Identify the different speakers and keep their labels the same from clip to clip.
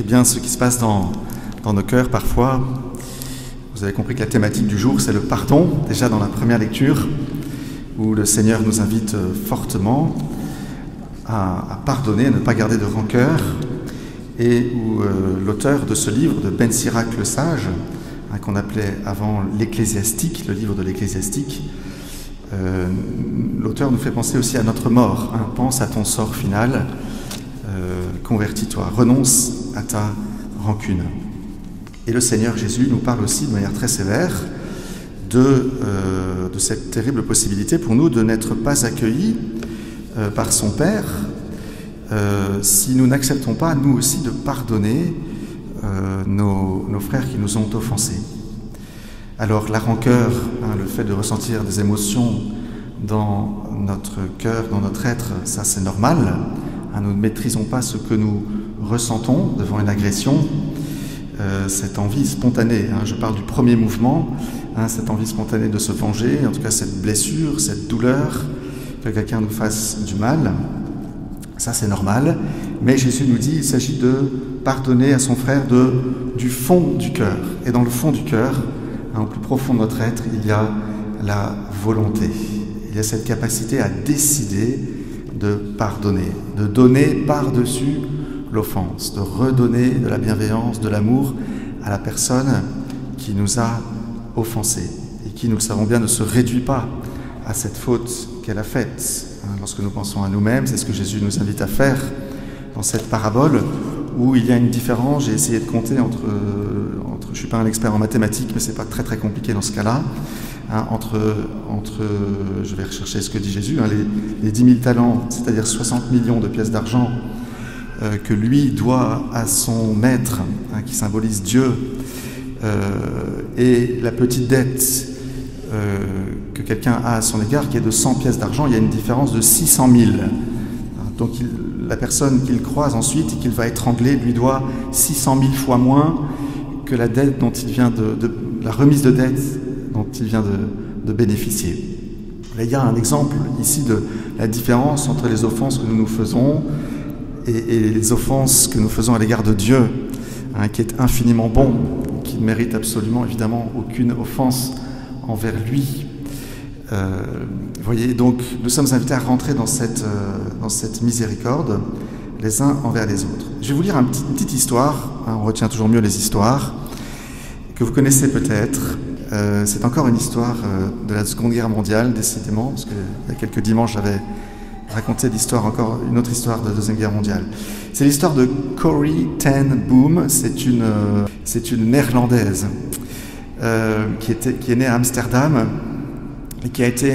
Speaker 1: bien ce qui se passe dans nos cœurs parfois. Vous avez compris que la thématique du jour, c'est le pardon, déjà dans la première lecture, où le Seigneur nous invite fortement à pardonner, à ne pas garder de rancœur, et où l'auteur de ce livre, de Ben Sirac le Sage, qu'on appelait avant l'Ecclésiastique, le livre de l'Ecclésiastique, l'auteur nous fait penser aussi à notre mort. Pense à ton sort final, convertis-toi, renonce à ta rancune. Et le Seigneur Jésus nous parle aussi de manière très sévère de cette terrible possibilité pour nous de n'être pas accueillis par son Père si nous n'acceptons pas, nous aussi, de pardonner nos frères qui nous ont offensés. Alors la rancœur, le fait de ressentir des émotions dans notre cœur, dans notre être, ça c'est normal. Nous ne maîtrisons pas ce que nous ressentons devant une agression. Cette envie spontanée, je parle du premier mouvement, cette envie spontanée de se venger, en tout cas cette blessure, cette douleur, que quelqu'un nous fasse du mal, ça c'est normal, mais Jésus nous dit qu'il s'agit de pardonner à son frère du fond du cœur. Et dans le fond du cœur, au plus profond de notre être, il y a la volonté, il y a cette capacité à décider de pardonner, de donner par-dessus l'offense, de redonner de la bienveillance, de l'amour à la personne qui nous a offensés et qui, nous le savons bien, ne se réduit pas à cette faute qu'elle a faite. Lorsque nous pensons à nous-mêmes, c'est ce que Jésus nous invite à faire dans cette parabole où il y a une différence. J'ai essayé de compter entre je ne suis pas un expert en mathématiques, mais c'est pas très très compliqué dans ce cas-là, entre je vais rechercher ce que dit Jésus, les 10 000 talents, c'est-à-dire 60 millions de pièces d'argent que lui doit à son maître, qui symbolise Dieu, et la petite dette que quelqu'un a à son égard, qui est de 100 pièces d'argent, il y a une différence de 600 000. Donc la personne qu'il croise ensuite et qu'il va étrangler lui doit 600 000 fois moins que la dette dont il vient la remise de dette dont il vient de bénéficier. Là, il y a un exemple ici de la différence entre les offenses que nous nous faisons et les offenses que nous faisons à l'égard de Dieu, qui est infiniment bon, qui ne mérite absolument, évidemment, aucune offense envers lui. Vous voyez, donc nous sommes invités à rentrer dans cette miséricorde les uns envers les autres. Je vais vous lire une petite histoire, on retient toujours mieux les histoires, que vous connaissez peut-être. C'est encore une histoire de la Seconde Guerre mondiale, décidément, parce qu'il y a quelques dimanches, j'avais raconté encore une autre histoire de la Deuxième Guerre mondiale. C'est l'histoire de Corrie ten Boom, c'est une néerlandaise qui est née à Amsterdam et qui a été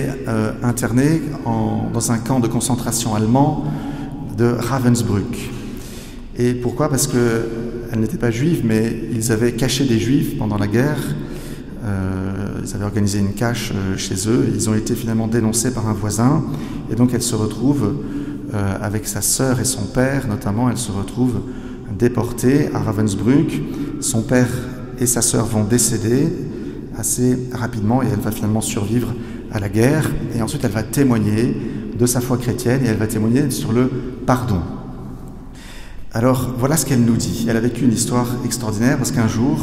Speaker 1: internée dans un camp de concentration allemand de Ravensbrück. Et pourquoi ? Parce qu'elle n'était pas juive, mais ils avaient caché des juifs pendant la guerre. Ils avaient organisé une cache chez eux. Et ils ont été finalement dénoncés par un voisin. Et donc elle se retrouve avec sa sœur et son père, notamment, elle se retrouve déportée à Ravensbrück. Son père et sa sœur vont décéder assez rapidement et elle va finalement survivre à la guerre. Et ensuite, elle va témoigner de sa foi chrétienne et elle va témoigner sur le pardon. Alors, voilà ce qu'elle nous dit. Elle a vécu une histoire extraordinaire parce qu'un jour,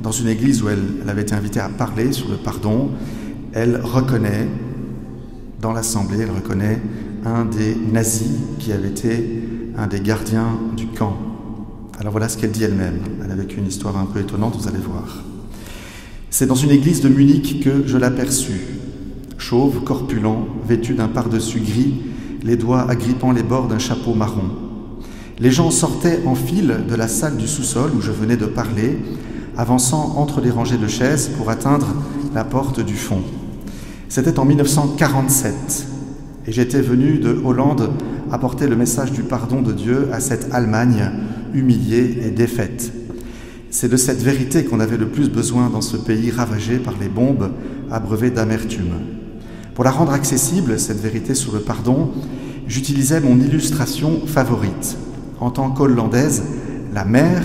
Speaker 1: dans une église où elle avait été invitée à parler sur le pardon, elle reconnaît, dans l'assemblée, elle reconnaît un des nazis qui avait été un des gardiens du camp. Alors voilà ce qu'elle dit elle-même. Elle a vécu une histoire un peu étonnante, vous allez voir. C'est dans une église de Munich que je l'aperçus. Chauve, corpulent, vêtu d'un pardessus gris, les doigts agrippant les bords d'un chapeau marron. Les gens sortaient en file de la salle du sous-sol où je venais de parler, avançant entre les rangées de chaises pour atteindre la porte du fond. C'était en 1947 et j'étais venu de Hollande apporter le message du pardon de Dieu à cette Allemagne humiliée et défaite. C'est de cette vérité qu'on avait le plus besoin dans ce pays ravagé par les bombes abreuvées d'amertume. Pour la rendre accessible, cette vérité sur le pardon, j'utilisais mon illustration favorite. En tant qu'hollandaise, la mer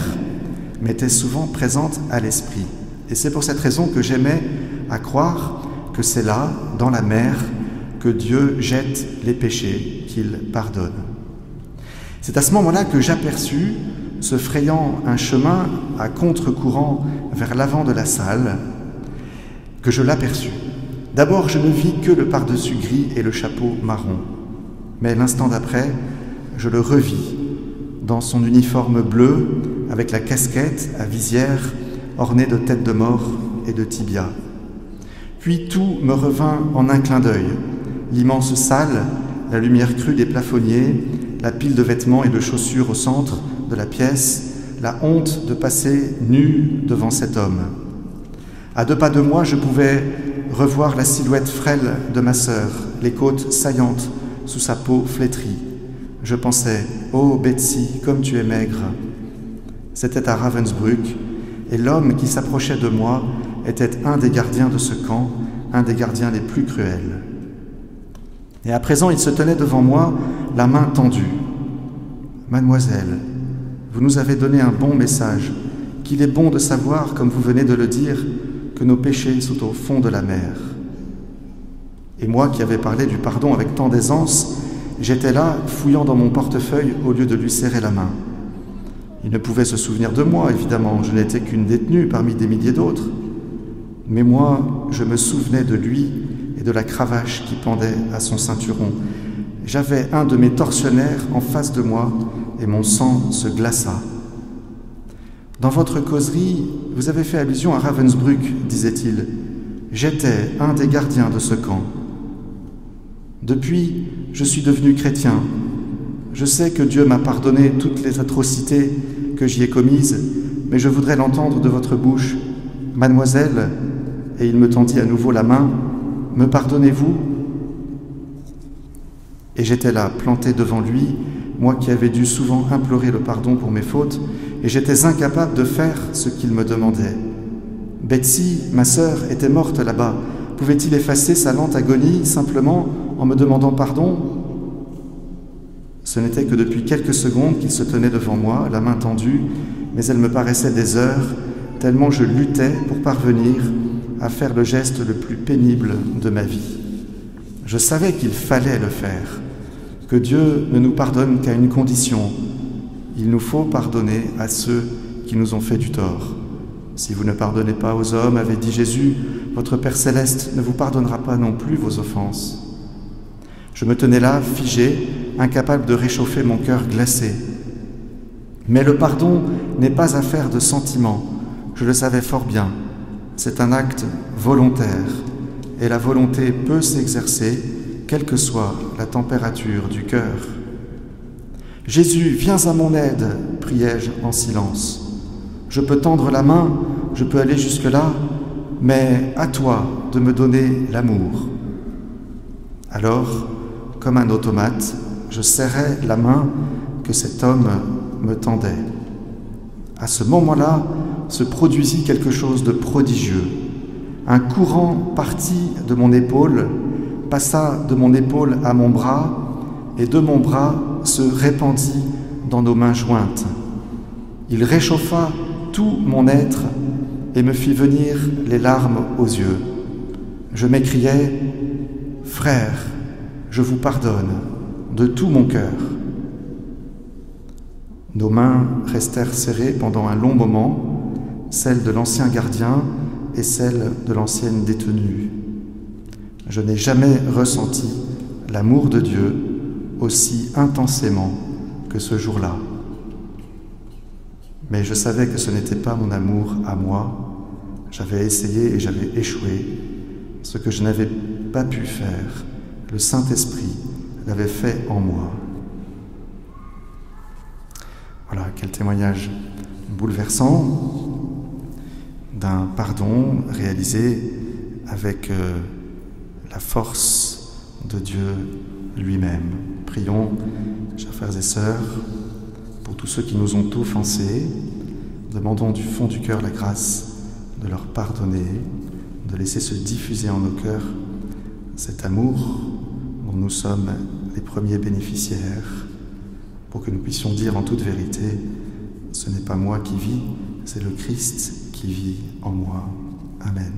Speaker 1: m'était souvent présente à l'esprit. Et c'est pour cette raison que j'aimais à croire que c'est là, dans la mer, que Dieu jette les péchés, qu'il pardonne. C'est à ce moment-là que j'aperçus se frayant un chemin à contre-courant vers l'avant de la salle, que je l'aperçus. D'abord, je ne vis que le pardessus gris et le chapeau marron. Mais l'instant d'après, je le revis dans son uniforme bleu, avec la casquette à visière ornée de têtes de mort et de tibias. Puis tout me revint en un clin d'œil. L'immense salle, la lumière crue des plafonniers, la pile de vêtements et de chaussures au centre de la pièce, la honte de passer nu devant cet homme. À 2 pas de moi, je pouvais revoir la silhouette frêle de ma sœur, les côtes saillantes sous sa peau flétrie. Je pensais, « Oh Betsy, comme tu es maigre !» C'était à Ravensbrück, et l'homme qui s'approchait de moi était un des gardiens de ce camp, un des gardiens les plus cruels. Et à présent, il se tenait devant moi, la main tendue. « Mademoiselle, vous nous avez donné un bon message, qu'il est bon de savoir, comme vous venez de le dire, que nos péchés sont au fond de la mer. » Et moi qui avais parlé du pardon avec tant d'aisance, j'étais là, fouillant dans mon portefeuille au lieu de lui serrer la main. Il ne pouvait se souvenir de moi, évidemment, je n'étais qu'une détenue parmi des milliers d'autres. Mais moi, je me souvenais de lui et de la cravache qui pendait à son ceinturon. J'avais un de mes tortionnaires en face de moi et mon sang se glaça. « Dans votre causerie, vous avez fait allusion à Ravensbrück, disait-il. J'étais un des gardiens de ce camp. Depuis, je suis devenu chrétien. Je sais que Dieu m'a pardonné toutes les atrocités que j'y ai commises, mais je voudrais l'entendre de votre bouche. Mademoiselle, et il me tendit à nouveau la main, me pardonnez-vous ? Et j'étais là, planté devant lui, moi qui avais dû souvent implorer le pardon pour mes fautes, et j'étais incapable de faire ce qu'il me demandait. Betsy, ma sœur, était morte là-bas. Pouvait-il effacer sa lente agonie simplement en me demandant pardon ? Ce n'était que depuis quelques secondes qu'il se tenait devant moi, la main tendue, mais elle me paraissait des heures, tellement je luttais pour parvenir à faire le geste le plus pénible de ma vie. Je savais qu'il fallait le faire, que Dieu ne nous pardonne qu'à une condition. Il nous faut pardonner à ceux qui nous ont fait du tort. Si vous ne pardonnez pas aux hommes, avait dit Jésus, votre Père céleste ne vous pardonnera pas non plus vos offenses. Je me tenais là, figé, incapable de réchauffer mon cœur glacé. Mais le pardon n'est pas affaire de sentiment, je le savais fort bien. C'est un acte volontaire, et la volonté peut s'exercer, quelle que soit la température du cœur. « Jésus, viens à mon aide !» priai-je en silence. « Je peux tendre la main, je peux aller jusque-là, mais à toi de me donner l'amour. » Alors, comme un automate, je serrais la main que cet homme me tendait. À ce moment-là, se produisit quelque chose de prodigieux. Un courant partit de mon épaule, passa de mon épaule à mon bras, et de mon bras se répandit dans nos mains jointes. Il réchauffa tout mon être et me fit venir les larmes aux yeux. Je m'écriai « Frère, je vous pardonne de tout mon cœur. » Nos mains restèrent serrées pendant un long moment, celles de l'ancien gardien et celles de l'ancienne détenue. Je n'ai jamais ressenti l'amour de Dieu aussi intensément que ce jour-là. Mais je savais que ce n'était pas mon amour à moi. J'avais essayé et j'avais échoué. Ce que je n'avais pas pu faire, le Saint-Esprit l'avait fait en moi. Voilà, quel témoignage bouleversant d'un pardon réalisé avec la force de Dieu lui-même. Prions, chers frères et sœurs, pour tous ceux qui nous ont offensés. Demandons du fond du cœur la grâce de leur pardonner, de laisser se diffuser en nos cœurs cet amour dont nous sommes les premiers bénéficiaires, pour que nous puissions dire en toute vérité, ce n'est pas moi qui vis, c'est le Christ qui vit en moi. Amen.